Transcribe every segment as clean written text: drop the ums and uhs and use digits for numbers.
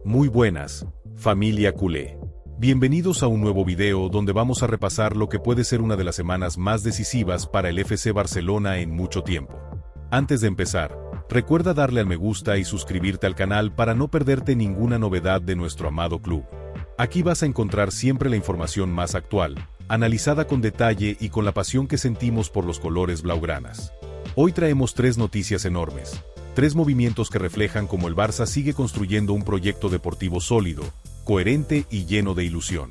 Muy buenas, familia culé. Bienvenidos a un nuevo video donde vamos a repasar lo que puede ser una de las semanas más decisivas para el FC Barcelona en mucho tiempo. Antes de empezar, recuerda darle al me gusta y suscribirte al canal para no perderte ninguna novedad de nuestro amado club. Aquí vas a encontrar siempre la información más actual, analizada con detalle y con la pasión que sentimos por los colores blaugranas. Hoy traemos 3 noticias enormes, 3 movimientos que reflejan cómo el Barça sigue construyendo un proyecto deportivo sólido, coherente y lleno de ilusión.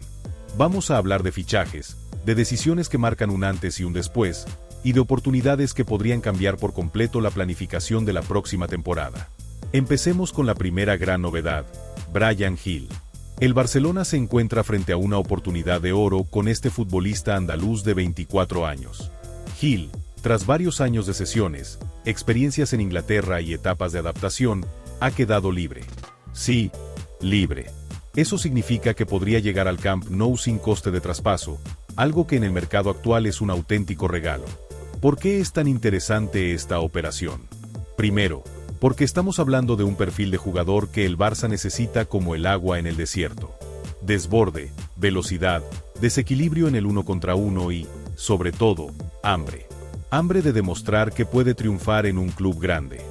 Vamos a hablar de fichajes, de decisiones que marcan un antes y un después, y de oportunidades que podrían cambiar por completo la planificación de la próxima temporada. Empecemos con la primera gran novedad, Bryan Gil. El Barcelona se encuentra frente a una oportunidad de oro con este futbolista andaluz de 24 años. Gil, tras varios años de sesiones, experiencias en Inglaterra y etapas de adaptación, ha quedado libre. Sí, libre. Eso significa que podría llegar al Camp Nou sin coste de traspaso, algo que en el mercado actual es un auténtico regalo. ¿Por qué es tan interesante esta operación? Primero, porque estamos hablando de un perfil de jugador que el Barça necesita como el agua en el desierto. Desborde, velocidad, desequilibrio en el 1 contra 1 y, sobre todo, hambre. Hambre de demostrar que puede triunfar en un club grande.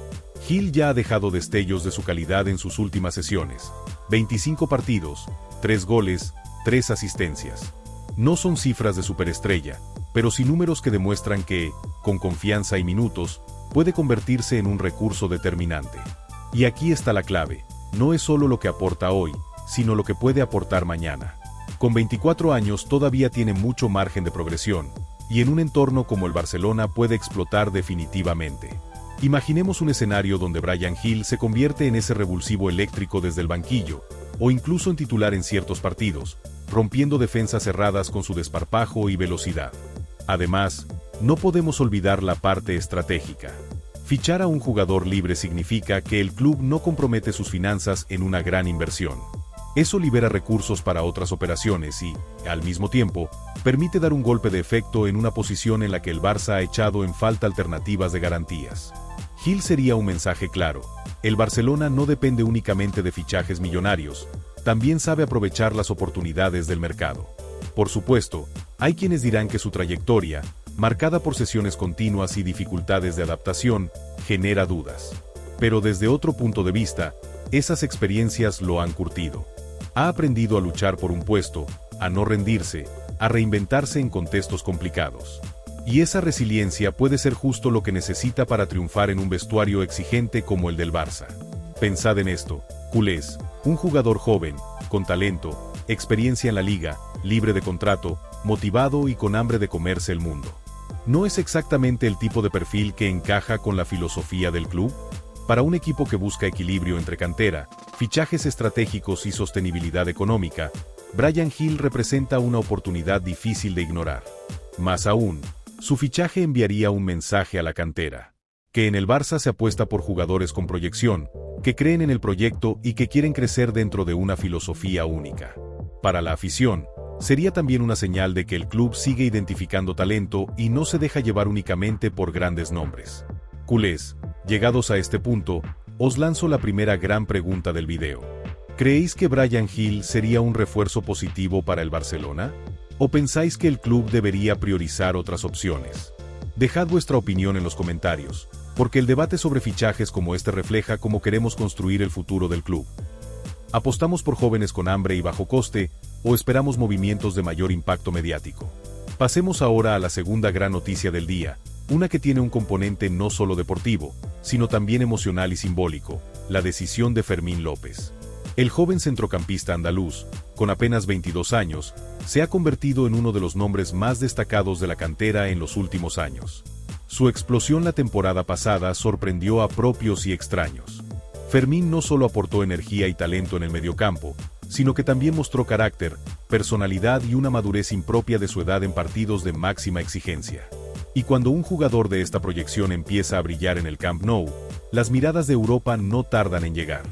Gil ya ha dejado destellos de su calidad en sus últimas sesiones. 25 partidos, 3 goles, 3 asistencias. No son cifras de superestrella, pero sí números que demuestran que, con confianza y minutos, puede convertirse en un recurso determinante. Y aquí está la clave, no es solo lo que aporta hoy, sino lo que puede aportar mañana. Con 24 años todavía tiene mucho margen de progresión, y en un entorno como el Barcelona puede explotar definitivamente. Imaginemos un escenario donde Bryan Gil se convierte en ese revulsivo eléctrico desde el banquillo, o incluso en titular en ciertos partidos, rompiendo defensas cerradas con su desparpajo y velocidad. Además, no podemos olvidar la parte estratégica. Fichar a un jugador libre significa que el club no compromete sus finanzas en una gran inversión. Eso libera recursos para otras operaciones y, al mismo tiempo, permite dar un golpe de efecto en una posición en la que el Barça ha echado en falta alternativas de garantías. Gil sería un mensaje claro. El Barcelona no depende únicamente de fichajes millonarios, también sabe aprovechar las oportunidades del mercado. Por supuesto, hay quienes dirán que su trayectoria, marcada por sesiones continuas y dificultades de adaptación, genera dudas. Pero desde otro punto de vista, esas experiencias lo han curtido. Ha aprendido a luchar por un puesto, a no rendirse, a reinventarse en contextos complicados. Y esa resiliencia puede ser justo lo que necesita para triunfar en un vestuario exigente como el del Barça. Pensad en esto, culés, un jugador joven, con talento, experiencia en la liga, libre de contrato, motivado y con hambre de comerse el mundo. ¿No es exactamente el tipo de perfil que encaja con la filosofía del club? Para un equipo que busca equilibrio entre cantera, fichajes estratégicos y sostenibilidad económica, Bryan Gil representa una oportunidad difícil de ignorar. Más aún, su fichaje enviaría un mensaje a la cantera. Que en el Barça se apuesta por jugadores con proyección, que creen en el proyecto y que quieren crecer dentro de una filosofía única. Para la afición, sería también una señal de que el club sigue identificando talento y no se deja llevar únicamente por grandes nombres. Culés, llegados a este punto, os lanzo la primera gran pregunta del video. ¿Creéis que Bryan Gil sería un refuerzo positivo para el Barcelona? ¿O pensáis que el club debería priorizar otras opciones? Dejad vuestra opinión en los comentarios, porque el debate sobre fichajes como este refleja cómo queremos construir el futuro del club. ¿Apostamos por jóvenes con hambre y bajo coste, o esperamos movimientos de mayor impacto mediático? Pasemos ahora a la segunda gran noticia del día, una que tiene un componente no solo deportivo, sino también emocional y simbólico, la decisión de Fermín López. El joven centrocampista andaluz, con apenas 22 años, se ha convertido en uno de los nombres más destacados de la cantera en los últimos años. Su explosión la temporada pasada sorprendió a propios y extraños. Fermín no solo aportó energía y talento en el mediocampo, sino que también mostró carácter, personalidad y una madurez impropia de su edad en partidos de máxima exigencia. Y cuando un jugador de esta proyección empieza a brillar en el Camp Nou, las miradas de Europa no tardan en llegar.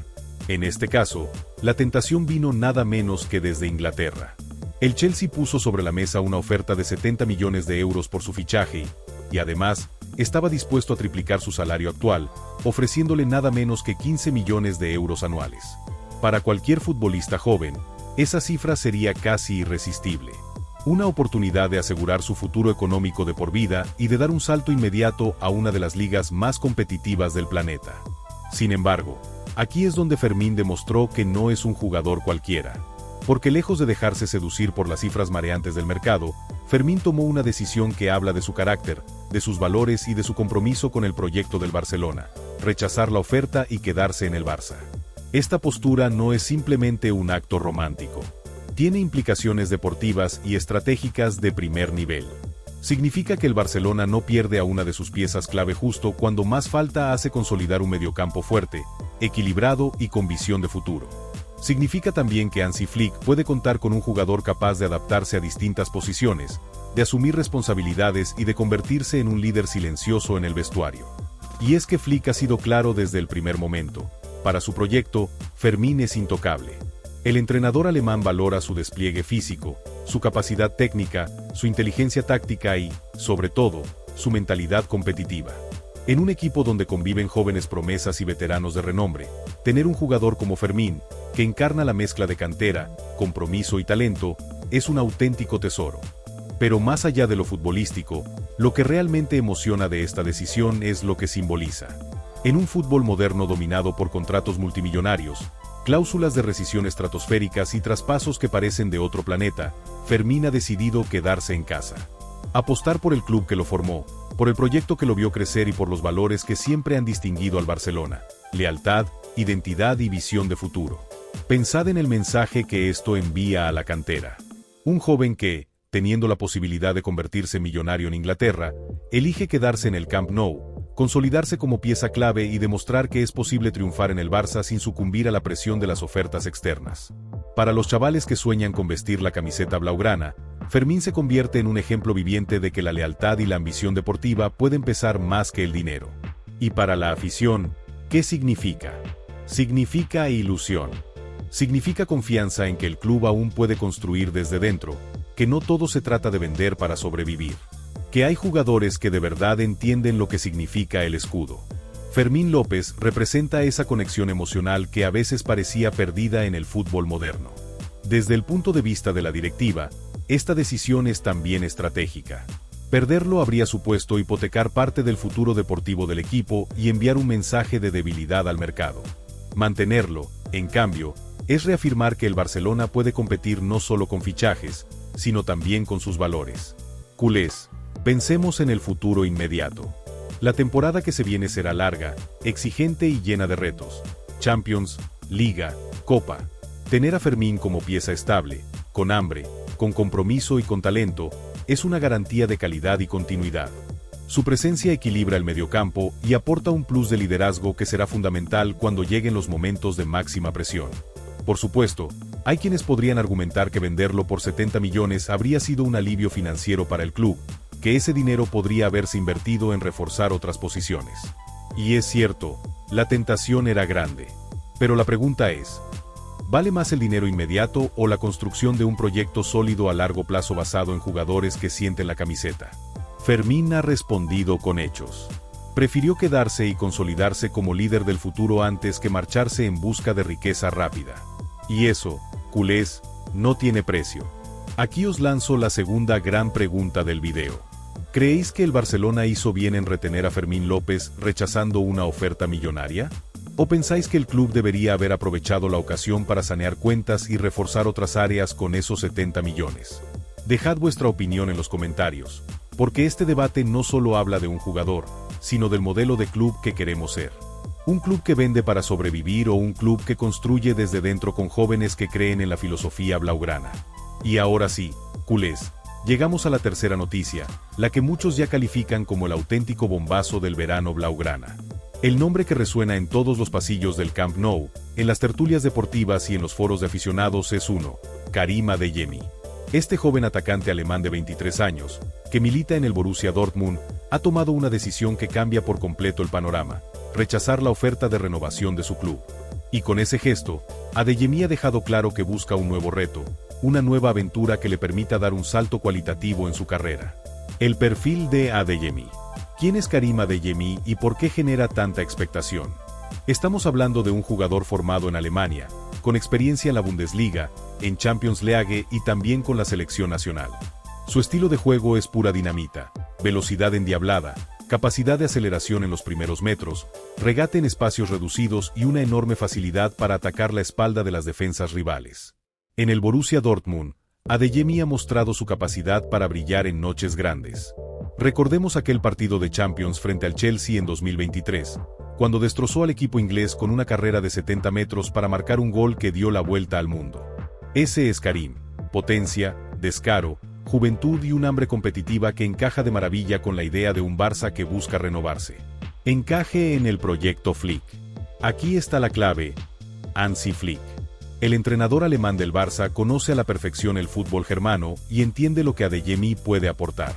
En este caso, la tentación vino nada menos que desde Inglaterra. El Chelsea puso sobre la mesa una oferta de 70 millones de euros por su fichaje y además, estaba dispuesto a triplicar su salario actual, ofreciéndole nada menos que 15 millones de euros anuales. Para cualquier futbolista joven, esa cifra sería casi irresistible. Una oportunidad de asegurar su futuro económico de por vida y de dar un salto inmediato a una de las ligas más competitivas del planeta. Sin embargo, aquí es donde Fermín demostró que no es un jugador cualquiera. Porque lejos de dejarse seducir por las cifras mareantes del mercado, Fermín tomó una decisión que habla de su carácter, de sus valores y de su compromiso con el proyecto del Barcelona: rechazar la oferta y quedarse en el Barça. Esta postura no es simplemente un acto romántico. Tiene implicaciones deportivas y estratégicas de primer nivel. Significa que el Barcelona no pierde a una de sus piezas clave justo cuando más falta hace consolidar un mediocampo fuerte, equilibrado y con visión de futuro. Significa también que Hansi Flick puede contar con un jugador capaz de adaptarse a distintas posiciones, de asumir responsabilidades y de convertirse en un líder silencioso en el vestuario. Y es que Flick ha sido claro desde el primer momento: para su proyecto, Fermín es intocable. El entrenador alemán valora su despliegue físico, su capacidad técnica, su inteligencia táctica y, sobre todo, su mentalidad competitiva. En un equipo donde conviven jóvenes promesas y veteranos de renombre, tener un jugador como Fermín, que encarna la mezcla de cantera, compromiso y talento, es un auténtico tesoro. Pero más allá de lo futbolístico, lo que realmente emociona de esta decisión es lo que simboliza. En un fútbol moderno dominado por contratos multimillonarios, cláusulas de rescisión estratosféricas y traspasos que parecen de otro planeta, Fermín ha decidido quedarse en casa. Apostar por el club que lo formó, por el proyecto que lo vio crecer y por los valores que siempre han distinguido al Barcelona: lealtad, identidad y visión de futuro. Pensad en el mensaje que esto envía a la cantera. Un joven que, teniendo la posibilidad de convertirse millonario en Inglaterra, elige quedarse en el Camp Nou, consolidarse como pieza clave y demostrar que es posible triunfar en el Barça sin sucumbir a la presión de las ofertas externas. Para los chavales que sueñan con vestir la camiseta blaugrana, Fermín se convierte en un ejemplo viviente de que la lealtad y la ambición deportiva pueden pesar más que el dinero. Y para la afición, ¿qué significa? Significa ilusión. Significa confianza en que el club aún puede construir desde dentro, que no todo se trata de vender para sobrevivir. Que hay jugadores que de verdad entienden lo que significa el escudo. Fermín López representa esa conexión emocional que a veces parecía perdida en el fútbol moderno. Desde el punto de vista de la directiva, esta decisión es también estratégica. Perderlo habría supuesto hipotecar parte del futuro deportivo del equipo y enviar un mensaje de debilidad al mercado. Mantenerlo, en cambio, es reafirmar que el Barcelona puede competir no solo con fichajes, sino también con sus valores. Culés, pensemos en el futuro inmediato. La temporada que se viene será larga, exigente y llena de retos. Champions, Liga, Copa. Tener a Fermín como pieza estable, con hambre, con compromiso y con talento, es una garantía de calidad y continuidad. Su presencia equilibra el mediocampo y aporta un plus de liderazgo que será fundamental cuando lleguen los momentos de máxima presión. Por supuesto, hay quienes podrían argumentar que venderlo por 70 millones habría sido un alivio financiero para el club, que ese dinero podría haberse invertido en reforzar otras posiciones. Y es cierto, la tentación era grande. Pero la pregunta es: ¿vale más el dinero inmediato o la construcción de un proyecto sólido a largo plazo basado en jugadores que sienten la camiseta? Fermín ha respondido con hechos. Prefirió quedarse y consolidarse como líder del futuro antes que marcharse en busca de riqueza rápida. Y eso, culés, no tiene precio. Aquí os lanzo la segunda gran pregunta del video. ¿Creéis que el Barcelona hizo bien en retener a Fermín López rechazando una oferta millonaria? ¿O pensáis que el club debería haber aprovechado la ocasión para sanear cuentas y reforzar otras áreas con esos 70 millones? Dejad vuestra opinión en los comentarios, porque este debate no solo habla de un jugador, sino del modelo de club que queremos ser. ¿Un club que vende para sobrevivir o un club que construye desde dentro con jóvenes que creen en la filosofía blaugrana? Y ahora sí, culés, llegamos a la tercera noticia, la que muchos ya califican como el auténtico bombazo del verano blaugrana. El nombre que resuena en todos los pasillos del Camp Nou, en las tertulias deportivas y en los foros de aficionados es uno: Karim Adeyemi. Este joven atacante alemán de 23 años, que milita en el Borussia Dortmund, ha tomado una decisión que cambia por completo el panorama: rechazar la oferta de renovación de su club. Y con ese gesto, Adeyemi ha dejado claro que busca un nuevo reto, una nueva aventura que le permita dar un salto cualitativo en su carrera. El perfil de Adeyemi. ¿Quién es Karim Adeyemi y por qué genera tanta expectación? Estamos hablando de un jugador formado en Alemania, con experiencia en la Bundesliga, en Champions League y también con la selección nacional. Su estilo de juego es pura dinamita, velocidad endiablada, capacidad de aceleración en los primeros metros, regate en espacios reducidos y una enorme facilidad para atacar la espalda de las defensas rivales. En el Borussia Dortmund, Adeyemi ha mostrado su capacidad para brillar en noches grandes. Recordemos aquel partido de Champions frente al Chelsea en 2023, cuando destrozó al equipo inglés con una carrera de 70 metros para marcar un gol que dio la vuelta al mundo. Ese es Karim: potencia, descaro, juventud y un hambre competitiva que encaja de maravilla con la idea de un Barça que busca renovarse. Encaje en el proyecto Flick. Aquí está la clave: Hansi Flick. El entrenador alemán del Barça conoce a la perfección el fútbol germano y entiende lo que Adeyemi puede aportar.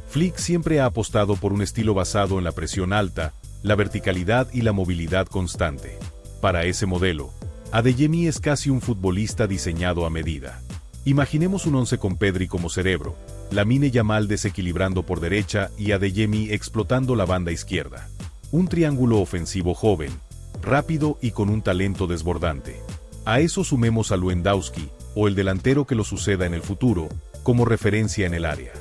Flick siempre ha apostado por un estilo basado en la presión alta, la verticalidad y la movilidad constante. Para ese modelo, Adeyemi es casi un futbolista diseñado a medida. Imaginemos un once con Pedri como cerebro, Lamine Yamal desequilibrando por derecha y Adeyemi explotando la banda izquierda. Un triángulo ofensivo joven, rápido y con un talento desbordante. A eso sumemos a Lewandowski, o el delantero que lo suceda en el futuro, como referencia en el área.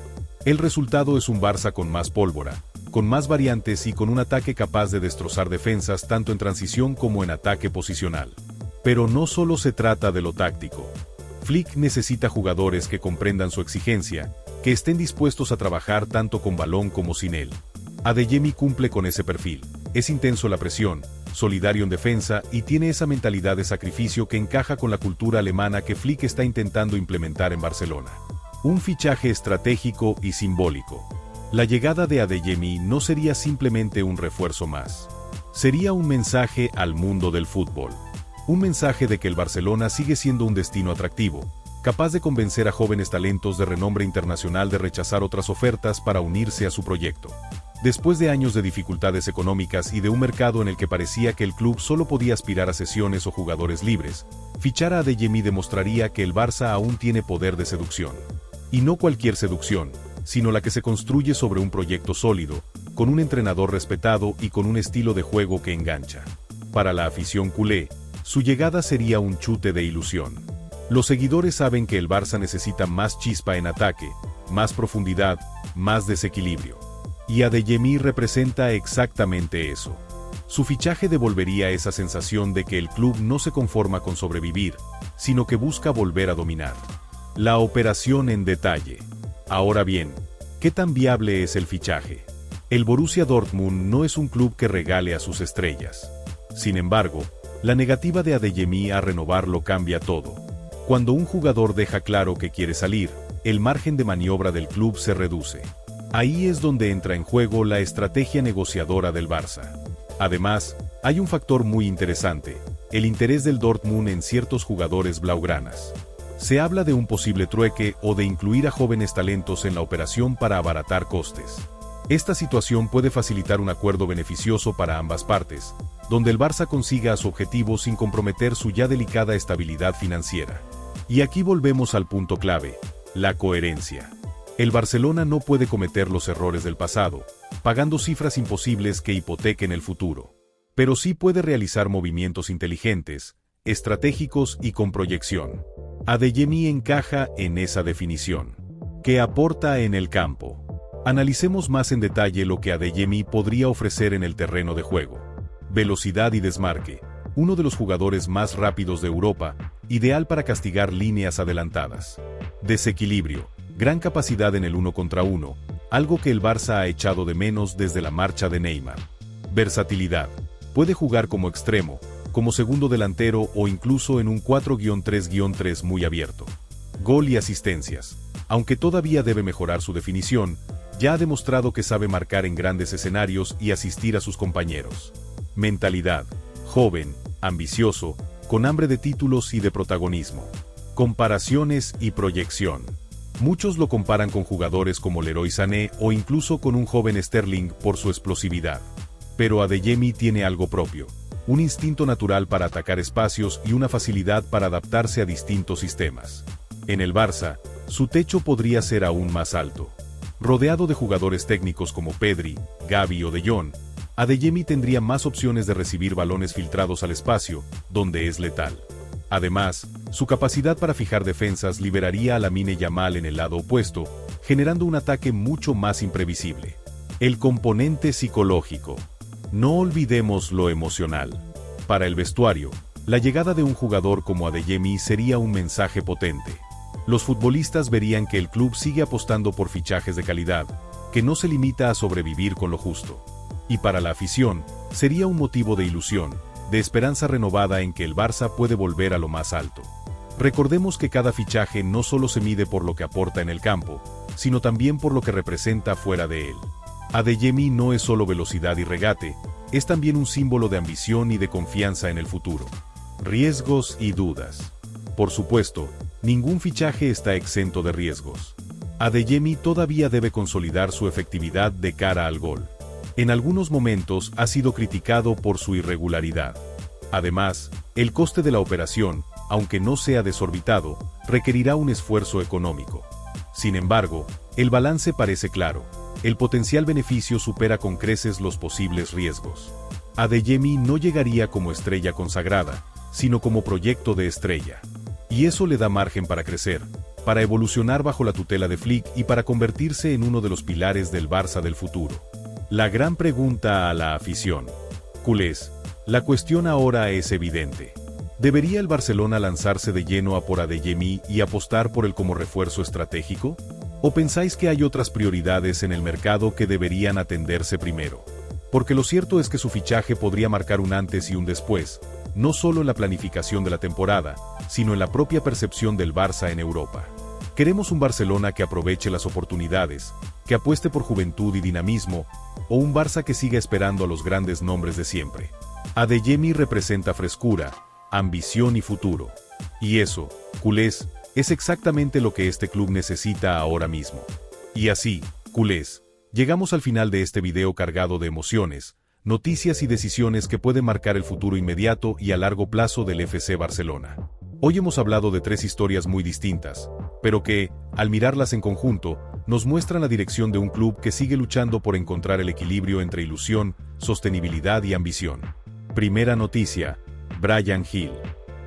El resultado es un Barça con más pólvora, con más variantes y con un ataque capaz de destrozar defensas tanto en transición como en ataque posicional. Pero no solo se trata de lo táctico. Flick necesita jugadores que comprendan su exigencia, que estén dispuestos a trabajar tanto con balón como sin él. Adeyemi cumple con ese perfil, es intenso en la presión, solidario en defensa y tiene esa mentalidad de sacrificio que encaja con la cultura alemana que Flick está intentando implementar en Barcelona. Un fichaje estratégico y simbólico. La llegada de Adeyemi no sería simplemente un refuerzo más. Sería un mensaje al mundo del fútbol. Un mensaje de que el Barcelona sigue siendo un destino atractivo, capaz de convencer a jóvenes talentos de renombre internacional de rechazar otras ofertas para unirse a su proyecto. Después de años de dificultades económicas y de un mercado en el que parecía que el club solo podía aspirar a cesiones o jugadores libres, fichar a Adeyemi demostraría que el Barça aún tiene poder de seducción. Y no cualquier seducción, sino la que se construye sobre un proyecto sólido, con un entrenador respetado y con un estilo de juego que engancha. Para la afición culé, su llegada sería un chute de ilusión. Los seguidores saben que el Barça necesita más chispa en ataque, más profundidad, más desequilibrio. Y Adeyemi representa exactamente eso. Su fichaje devolvería esa sensación de que el club no se conforma con sobrevivir, sino que busca volver a dominar. La operación en detalle. Ahora bien, ¿qué tan viable es el fichaje? El Borussia Dortmund no es un club que regale a sus estrellas. Sin embargo, la negativa de Adeyemi a renovarlo cambia todo. Cuando un jugador deja claro que quiere salir, el margen de maniobra del club se reduce. Ahí es donde entra en juego la estrategia negociadora del Barça. Además, hay un factor muy interesante: el interés del Dortmund en ciertos jugadores blaugranas. Se habla de un posible trueque o de incluir a jóvenes talentos en la operación para abaratar costes. Esta situación puede facilitar un acuerdo beneficioso para ambas partes, donde el Barça consiga su objetivo sin comprometer su ya delicada estabilidad financiera. Y aquí volvemos al punto clave: la coherencia. El Barcelona no puede cometer los errores del pasado, pagando cifras imposibles que hipotequen el futuro. Pero sí puede realizar movimientos inteligentes, estratégicos y con proyección. Adeyemi encaja en esa definición. ¿Qué aporta en el campo? Analicemos más en detalle lo que Adeyemi podría ofrecer en el terreno de juego. Velocidad y desmarque. Uno de los jugadores más rápidos de Europa, ideal para castigar líneas adelantadas. Desequilibrio. Gran capacidad en el 1 contra 1, algo que el Barça ha echado de menos desde la marcha de Neymar. Versatilidad. Puede jugar como extremo, como segundo delantero o incluso en un 4-3-3 muy abierto. Gol y asistencias. Aunque todavía debe mejorar su definición, ya ha demostrado que sabe marcar en grandes escenarios y asistir a sus compañeros. Mentalidad. Joven, ambicioso, con hambre de títulos y de protagonismo. Comparaciones y proyección. Muchos lo comparan con jugadores como Leroy Sané o incluso con un joven Sterling por su explosividad. Pero Adeyemi tiene algo propio: un instinto natural para atacar espacios y una facilidad para adaptarse a distintos sistemas. En el Barça, su techo podría ser aún más alto. Rodeado de jugadores técnicos como Pedri, Gavi o De Jong, Adeyemi tendría más opciones de recibir balones filtrados al espacio, donde es letal. Además, su capacidad para fijar defensas liberaría a Lamine Yamal en el lado opuesto, generando un ataque mucho más imprevisible. El componente psicológico. No olvidemos lo emocional. Para el vestuario, la llegada de un jugador como Adeyemi sería un mensaje potente. Los futbolistas verían que el club sigue apostando por fichajes de calidad, que no se limita a sobrevivir con lo justo. Y para la afición, sería un motivo de ilusión, de esperanza renovada en que el Barça puede volver a lo más alto. Recordemos que cada fichaje no solo se mide por lo que aporta en el campo, sino también por lo que representa fuera de él. Adeyemi no es solo velocidad y regate, es también un símbolo de ambición y de confianza en el futuro. Riesgos y dudas. Por supuesto, ningún fichaje está exento de riesgos. Adeyemi todavía debe consolidar su efectividad de cara al gol. En algunos momentos ha sido criticado por su irregularidad. Además, el coste de la operación, aunque no sea desorbitado, requerirá un esfuerzo económico. Sin embargo, el balance parece claro. El potencial beneficio supera con creces los posibles riesgos. Adeyemi no llegaría como estrella consagrada, sino como proyecto de estrella. Y eso le da margen para crecer, para evolucionar bajo la tutela de Flick y para convertirse en uno de los pilares del Barça del futuro. La gran pregunta a la afición. Culés, la cuestión ahora es evidente. ¿Debería el Barcelona lanzarse de lleno a por Adeyemi y apostar por él como refuerzo estratégico? ¿O pensáis que hay otras prioridades en el mercado que deberían atenderse primero? Porque lo cierto es que su fichaje podría marcar un antes y un después, no solo en la planificación de la temporada, sino en la propia percepción del Barça en Europa. Queremos un Barcelona que aproveche las oportunidades, que apueste por juventud y dinamismo, o un Barça que siga esperando a los grandes nombres de siempre. Adeyemi representa frescura, ambición y futuro. Y eso, culés, es exactamente lo que este club necesita ahora mismo. Y así, culés, llegamos al final de este video cargado de emociones, noticias y decisiones que pueden marcar el futuro inmediato y a largo plazo del FC Barcelona. Hoy hemos hablado de tres historias muy distintas, pero que, al mirarlas en conjunto, nos muestran la dirección de un club que sigue luchando por encontrar el equilibrio entre ilusión, sostenibilidad y ambición. Primera noticia, Bryan Gil.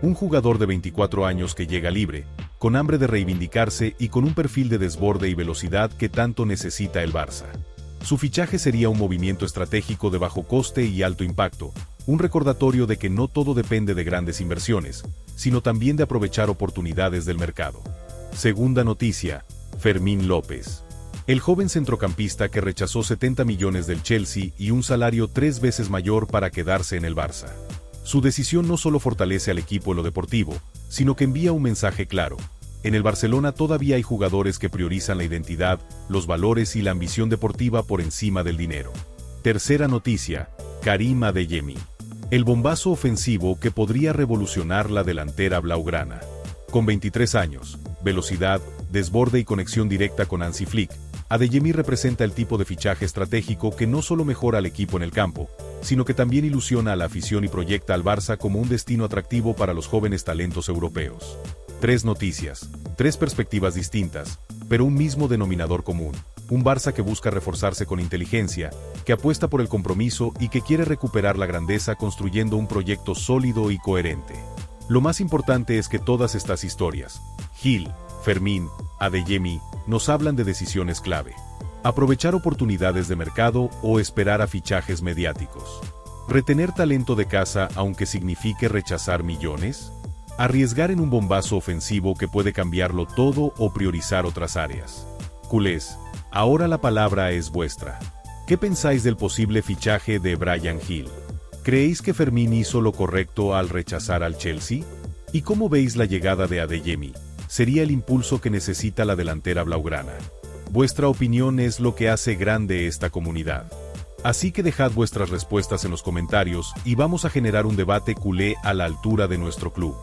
Un jugador de 24 años que llega libre, con hambre de reivindicarse y con un perfil de desborde y velocidad que tanto necesita el Barça. Su fichaje sería un movimiento estratégico de bajo coste y alto impacto, un recordatorio de que no todo depende de grandes inversiones, sino también de aprovechar oportunidades del mercado. Segunda noticia, Fermín López. El joven centrocampista que rechazó 70 millones del Chelsea y un salario 3 veces mayor para quedarse en el Barça. Su decisión no solo fortalece al equipo en lo deportivo, sino que envía un mensaje claro. En el Barcelona todavía hay jugadores que priorizan la identidad, los valores y la ambición deportiva por encima del dinero. Tercera noticia, Karim Adeyemi. El bombazo ofensivo que podría revolucionar la delantera blaugrana. Con 23 años, velocidad, desborde y conexión directa con Hansi Flick, Adeyemi representa el tipo de fichaje estratégico que no solo mejora al equipo en el campo, sino que también ilusiona a la afición y proyecta al Barça como un destino atractivo para los jóvenes talentos europeos. Tres noticias, tres perspectivas distintas, pero un mismo denominador común. Un Barça que busca reforzarse con inteligencia, que apuesta por el compromiso y que quiere recuperar la grandeza construyendo un proyecto sólido y coherente. Lo más importante es que todas estas historias, Gil, Fermín, Adeyemi, nos hablan de decisiones clave. Aprovechar oportunidades de mercado o esperar a fichajes mediáticos. Retener talento de casa aunque signifique rechazar millones. Arriesgar en un bombazo ofensivo que puede cambiarlo todo o priorizar otras áreas. Culés, ahora la palabra es vuestra. ¿Qué pensáis del posible fichaje de Bryan Gil? ¿Creéis que Fermín hizo lo correcto al rechazar al Chelsea? ¿Y cómo veis la llegada de Adeyemi? ¿Sería el impulso que necesita la delantera blaugrana? Vuestra opinión es lo que hace grande esta comunidad. Así que dejad vuestras respuestas en los comentarios y vamos a generar un debate culé a la altura de nuestro club.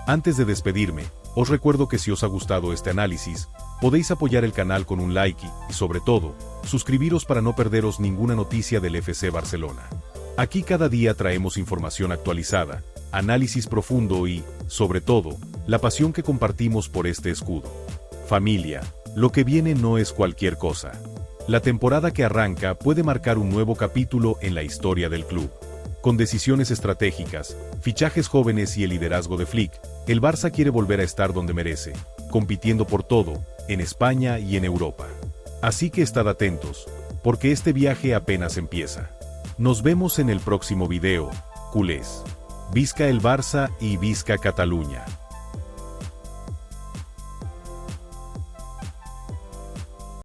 Antes de despedirme, os recuerdo que si os ha gustado este análisis, podéis apoyar el canal con un like y, sobre todo, suscribiros para no perderos ninguna noticia del FC Barcelona. Aquí cada día traemos información actualizada, análisis profundo y, sobre todo, la pasión que compartimos por este escudo. Familia, lo que viene no es cualquier cosa. La temporada que arranca puede marcar un nuevo capítulo en la historia del club. Con decisiones estratégicas, fichajes jóvenes y el liderazgo de Flick, El Barça quiere volver a estar donde merece, compitiendo por todo, en España y en Europa. Así que estad atentos, porque este viaje apenas empieza. Nos vemos en el próximo video, culés. Visca el Barça y visca Cataluña.